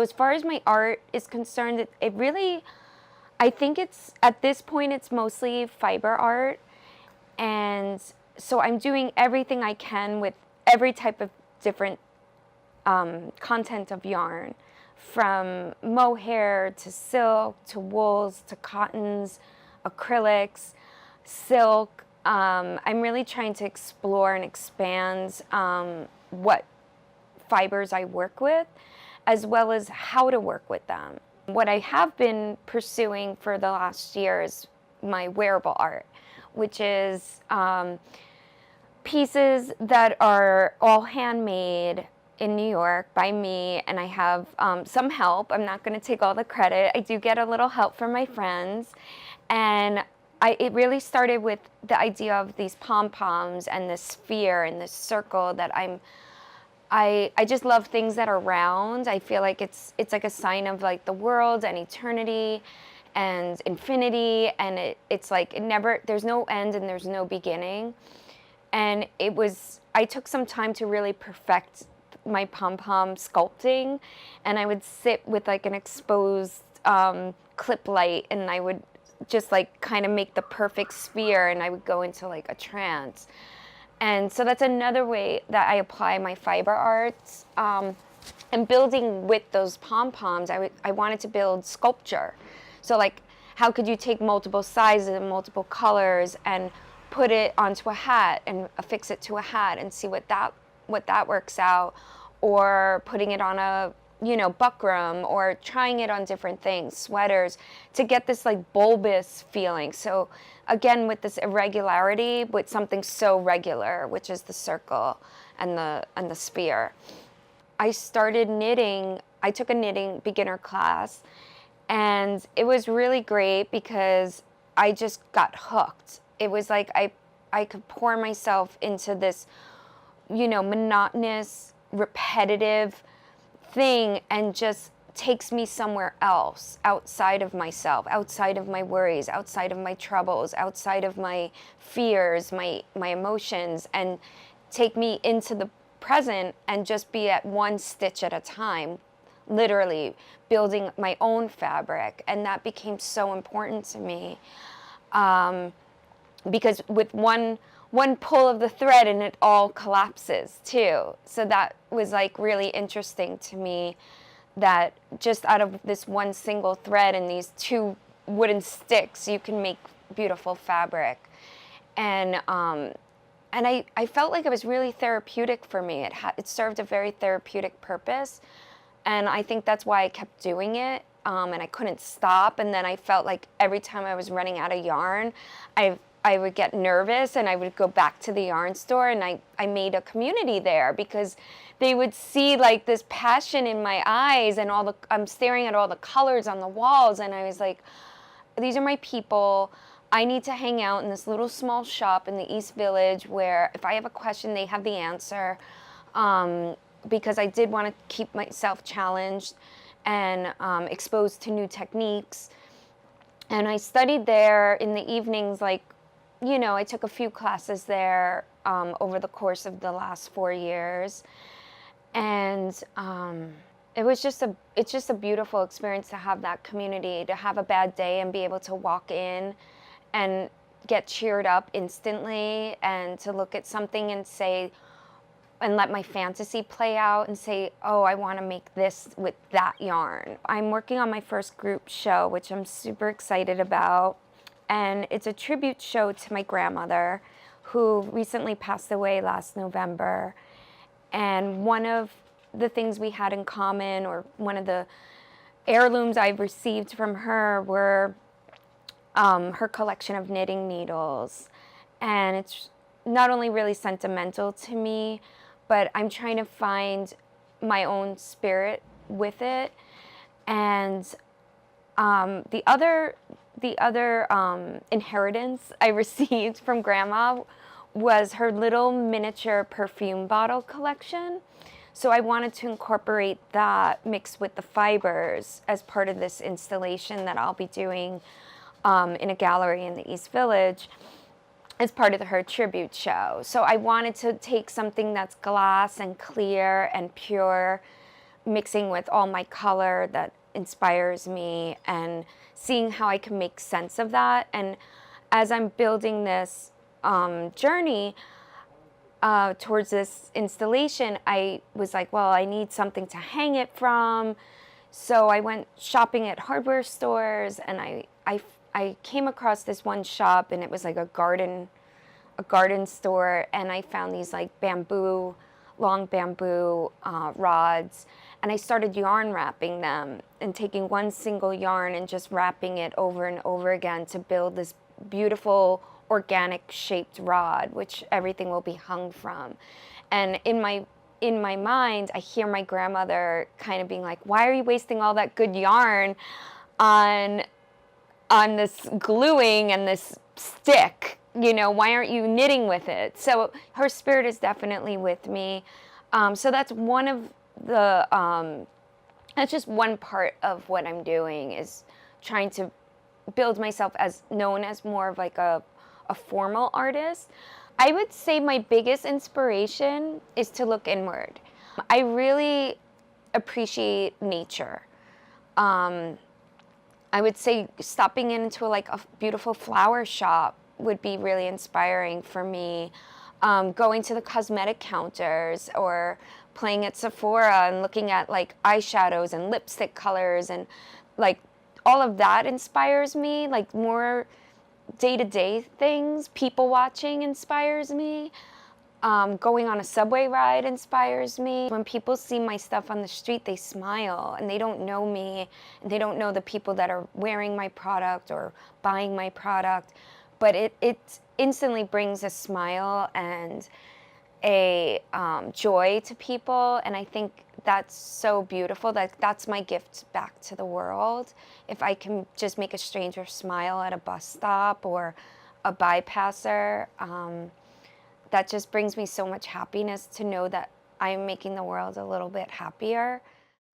So as far as my art is concerned, it really, I think it's, at this point, it's mostly fiber art. And so I'm doing everything I can with every type of different content of yarn, from mohair to silk to wools to cottons, acrylics, silk. I'm really trying to explore and expand what fibers I work with, as well as how to work with them. What I have been pursuing for the last year is my wearable art, which is pieces that are all handmade in New York by me, and I have some help. I'm not going to take all the credit. I do get a little help from my friends, and it really started with the idea of these pom-poms and this sphere and this circle that I just love things that are round. I feel like it's like a sign of like the world and eternity and infinity, and it's like there's no end and there's no beginning. And I took some time to really perfect my pom-pom sculpting, and I would sit with like an exposed clip light, and I would just like kind of make the perfect sphere, and I would go into like a trance. And so that's another way that I apply my fiber arts. And building with those pom-poms, I wanted to build sculpture. So like, how could you take multiple sizes and multiple colors and put it onto a hat and affix it to a hat and see what that works out, or putting it on a buckram, or trying it on different things, sweaters, to get this like bulbous feeling. So again, with this irregularity, with something so regular, which is the circle and the sphere. I started knitting. I took a knitting beginner class, and it was really great because I just got hooked. It was like I could pour myself into this, monotonous, repetitive thing, and just takes me somewhere else, outside of myself, outside of my worries, outside of my troubles, outside of my fears, my emotions, and take me into the present and just be at one stitch at a time, literally building my own fabric. And that became so important to me, because with one pull of the thread and it all collapses too. So that was like really interesting to me, that just out of this one single thread and these two wooden sticks, you can make beautiful fabric. And I felt like it was really therapeutic for me. It served a very therapeutic purpose, and I think that's why I kept doing it. And I couldn't stop. And then I felt like every time I was running out of yarn, I would get nervous, and I would go back to the yarn store, and I made a community there, because they would see like this passion in my eyes, and I'm staring at all the colors on the walls, and I was like, these are my people. I need to hang out in this little small shop in the East Village where if I have a question, they have the answer, because I did want to keep myself challenged and exposed to new techniques. And I studied there in the evenings, like, I took a few classes there over the course of the last 4 years, and it's just a beautiful experience to have that community, to have a bad day and be able to walk in and get cheered up instantly, and to look at something and say, and let my fantasy play out and say, oh, I want to make this with that yarn. I'm working on my first group show, which I'm super excited about. And it's a tribute show to my grandmother, who recently passed away last November. And one of the things we had in common, or one of the heirlooms I've received from her, were her collection of knitting needles. And it's not only really sentimental to me, but I'm trying to find my own spirit with it. And the other inheritance I received from Grandma was her little miniature perfume bottle collection. So I wanted to incorporate that mixed with the fibers as part of this installation that I'll be doing in a gallery in the East Village as part of her tribute show. So I wanted to take something that's glass and clear and pure, mixing with all my color that inspires me and seeing how I can make sense of that. And as I'm building this journey towards this installation, I was like, well, I need something to hang it from. So I went shopping at hardware stores, and I came across this one shop, and it was like a garden store, and I found these like long bamboo rods, and I started yarn wrapping them and taking one single yarn and just wrapping it over and over again to build this beautiful organic shaped rod, which everything will be hung from. And in my mind, I hear my grandmother kind of being like, why are you wasting all that good yarn on this gluing and this stick? You know, why aren't you knitting with it? So her spirit is definitely with me. So that's one of the, that's just one part of what I'm doing, is trying to build myself as known as more of like a formal artist. I would say my biggest inspiration is to look inward. I really appreciate nature. I would say stopping into like a beautiful flower shop would be really inspiring for me. Going to the cosmetic counters or playing at Sephora and looking at like eyeshadows and lipstick colors, and like all of that inspires me. Like more day-to-day things, people watching inspires me. Going on a subway ride inspires me. When people see my stuff on the street, they smile, and they don't know me, and they don't know the people that are wearing my product or buying my product. But it instantly brings a smile and a joy to people, and I think that's so beautiful. That's my gift back to the world. If I can just make a stranger smile at a bus stop or a bypasser, that just brings me so much happiness to know that I'm making the world a little bit happier.